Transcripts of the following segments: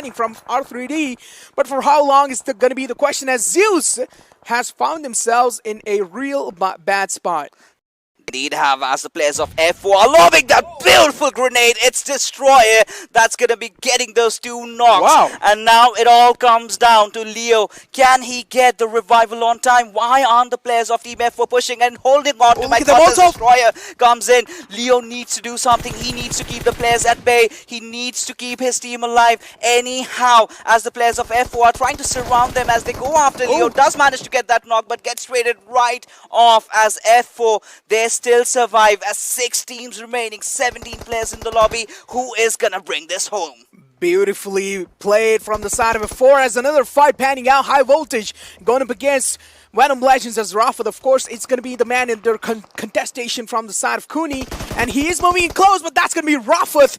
from R3D, but for how long is going to be the question, as Z3us has found themselves in a real bad spot. Indeed have, as the players of F4 are lobbing that beautiful grenade. It's Destroyer that's going to be getting those two knocks. Wow. And now it all comes down to Leo. Can he get the revival on time? Why aren't the players of Team F4 pushing and holding on to my God, Destroyer comes in. Leo needs to do something. He needs to keep the players at bay. He needs to keep his team alive anyhow, as the players of F4 are trying to surround them as they go after Leo. Does manage to get that knock, but gets traded right off as F4. They still survive as 6 teams remaining, 17 players in the lobby. Who is gonna bring this home? Beautifully played from the side of F4 as another fight panning out. High voltage going up against Venom Legends as Rafat. Of course, it's going to be the man in their contestation from the side of Kuni, and he is moving in close, but that's going to be Rafat.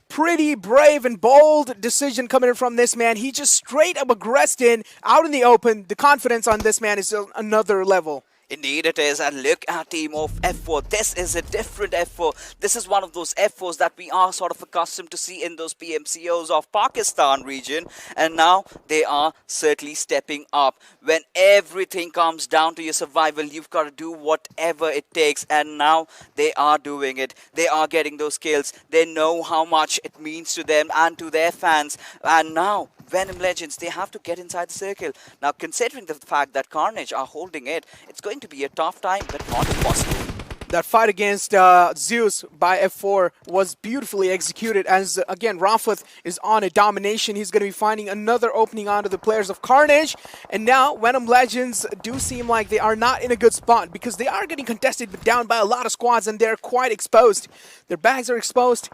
Pretty brave and bold decision coming in from this man. He just straight up aggressed in, out in the open. The confidence on this man is another level. Indeed it is, and look at team of F4. This is a different F4. This is one of those F4s that we are sort of accustomed to see in those PMCOs of Pakistan region, and now they are certainly stepping up. When everything comes down to your survival, you've got to do whatever it takes, and now they are doing it. They are getting those kills. They know how much it means to them and to their fans, and now Venom Legends, they have to get inside the circle. Now, considering the fact that Carnage are holding it, it's going to be a tough time, but not impossible. That fight against Z3us by F4 was beautifully executed, as, again, Rafat is on a domination. He's going to be finding another opening onto the players of Carnage. And now, Venom Legends do seem like they are not in a good spot, because they are getting contested but down by a lot of squads, and they're quite exposed. Their bags are exposed.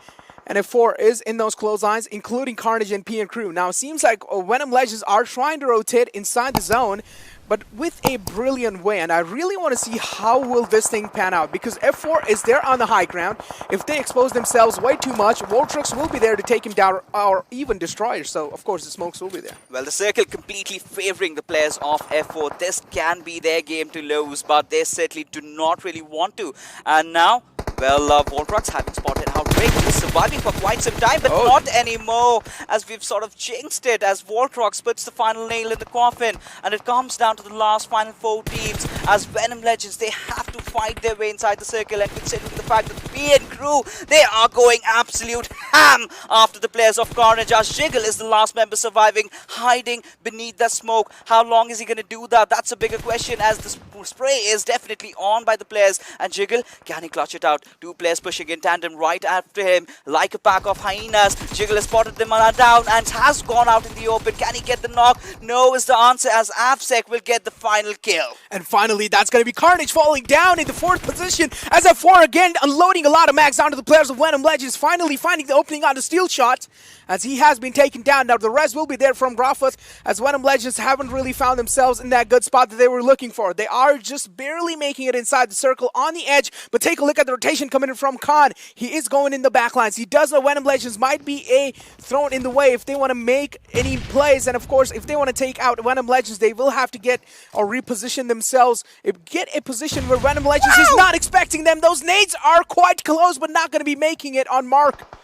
And F4 is in those clotheslines, including Carnage and PM Crew. Now, it seems like Venom Legends are trying to rotate inside the zone, but with a brilliant way. And I really want to see how will this thing pan out, because F4 is there on the high ground. If they expose themselves way too much, Voltrux will be there to take him down, or even Destroyer. So, of course, the smokes will be there. Well, the circle completely favoring the players of F4. This can be their game to lose, but they certainly do not really want to. And now, well, Voltrux having spotted how Rick is surviving for quite some time, but not anymore, as we've sort of jinxed it, as Voltrux puts the final nail in the coffin, and it comes down to the last final 4 teams, as Venom Legends, they have to fight their way inside the circle, and considering the fact that PM Crew, they are going absolute ham after the players of Carnage, as Jiggle is the last member surviving, hiding beneath the smoke. How long is he going to do that? That's a bigger question, as the spray is definitely on by the players, and Jiggle, can he clutch it out? 2 players pushing in tandem right after him, like a pack of hyenas. Jiggle has spotted them down and has gone out in the open. Can he get the knock? No is the answer, as ABCE will get the final kill. And finally, that's going to be Carnage falling down in the 4th position, as F4 again unloading a lot of mags onto the players of Venom Legends, finally finding the opening on the steel shot, as he has been taken down. Now, the rest will be there from Rafat, as Venom Legends haven't really found themselves in that good spot that they were looking for. They are just barely making it inside the circle on the edge, but take a look at the rotation coming in from Khan. He is going in the backlines. He does know Venom Legends might be thrown in the way if they want to make any plays, and of course, if they want to take out Venom Legends, they will have to get or reposition themselves. Get a position where Venom Legends is not expecting them. Those nades are quite close, but not going to be making it on mark.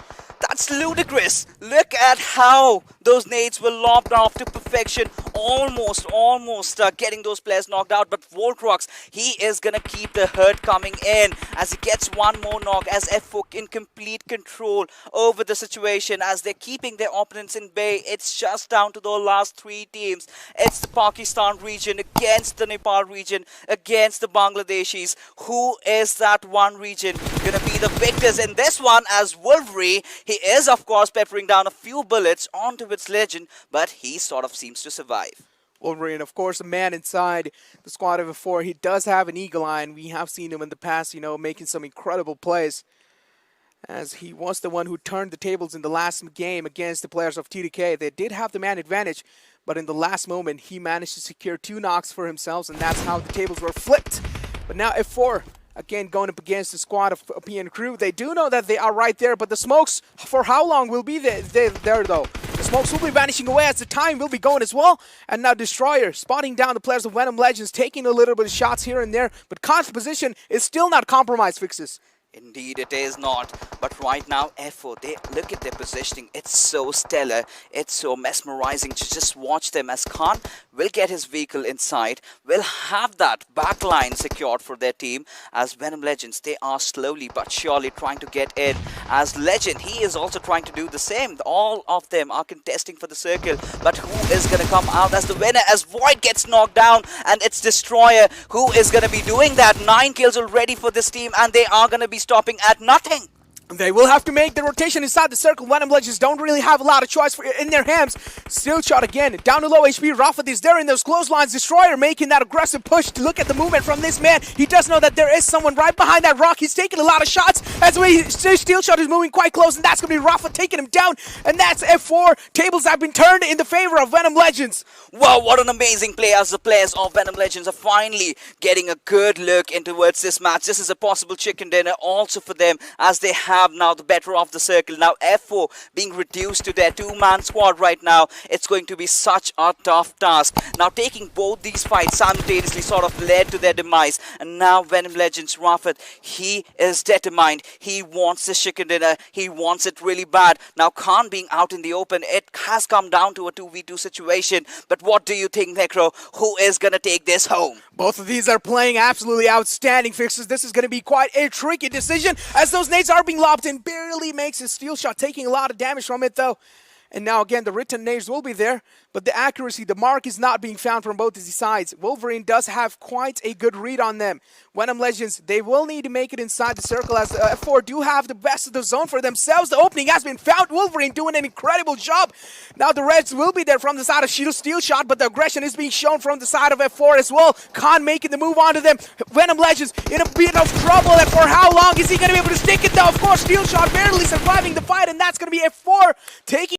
That's ludicrous. Look at how those nades were lobbed off to perfection. Almost getting those players knocked out. But Voltrux, he is going to keep the hurt coming in as he gets one more knock, as F4 in complete control over the situation, as they're keeping their opponents in bay. It's just down to the last 3 teams. It's the Pakistan region against the Nepal region, against the Bangladeshis. Who is that one region going to be the victors in this one, as Wolverine, he is, of course, peppering down a few bullets onto its legend, but he sort of seems to survive. Wolverine, of course, a man inside the squad of F4. He does have an eagle eye, and we have seen him in the past, you know, making some incredible plays, as he was the one who turned the tables in the last game against the players of TDK. They did have the man advantage, but in the last moment, he managed to secure 2 knocks for himself, and that's how the tables were flipped. But now F4, again, going up against the squad of PM Crew. They do know that they are right there, but the smokes, for how long will be there though? The smokes will be vanishing away as the time will be going as well. And now Destroyer spotting down the players of Venom Legends, taking a little bit of shots here and there, but Khan's position is still not compromised, Fixes. Indeed, it is not. But right now, F4, they look at their positioning. It's so stellar. It's so mesmerizing to just watch them as Khan will get his vehicle inside, will have that backline secured for their team. As Venom Legends, they are slowly but surely trying to get in. As Legend, he is also trying to do the same. All of them are contesting for the circle. But who is going to come out as the winner? As Void gets knocked down, and it's Destroyer who is going to be doing that. 9 kills already for this team, and they are going to be stopping at nothing. They will have to make the rotation inside the circle. Venom Legends don't really have a lot of choice in their hands. Still shot again. Down to low HP. Rafat is there in those close lines. Destroyer making that aggressive push to look at the movement from this man. He does know that there is someone right behind that rock. He's taking a lot of shots. As the Steel Shot is moving quite close, and that's going to be Rafat taking him down. And that's F4. Tables have been turned in the favor of Venom Legends. Wow, what an amazing play as the players of Venom Legends are finally getting a good look in towards this match. This is a possible chicken dinner also for them, as they have now the better of the circle. Now F4 being reduced to their 2-man squad right now. It's going to be such a tough task. Now taking both these fights simultaneously sort of led to their demise. And now Venom Legends, Rafat, he is determined. He wants this chicken dinner. He wants it really bad. Now Khan being out in the open, it has come down to a 2v2 situation. But what do you think, Necro? Who is going to take this home? Both of these are playing absolutely outstanding fixes. This is going to be quite a tricky decision as those nades are being lobbed in. Barely makes his Steel Shot, taking a lot of damage from it though. And now again, the written nades will be there, but the accuracy, the mark is not being found from both of these sides. Wolverine does have quite a good read on them. Venom Legends, they will need to make it inside the circle as F4 do have the best of the zone for themselves. The opening has been found. Wolverine doing an incredible job. Now the Reds will be there from the side of Steel Shot, but the aggression is being shown from the side of F4 as well. Khan making the move onto them. Venom Legends in a bit of trouble, and for how long is he going to be able to stick it though? Of course, Steel Shot barely surviving the fight, and that's going to be F4 taking...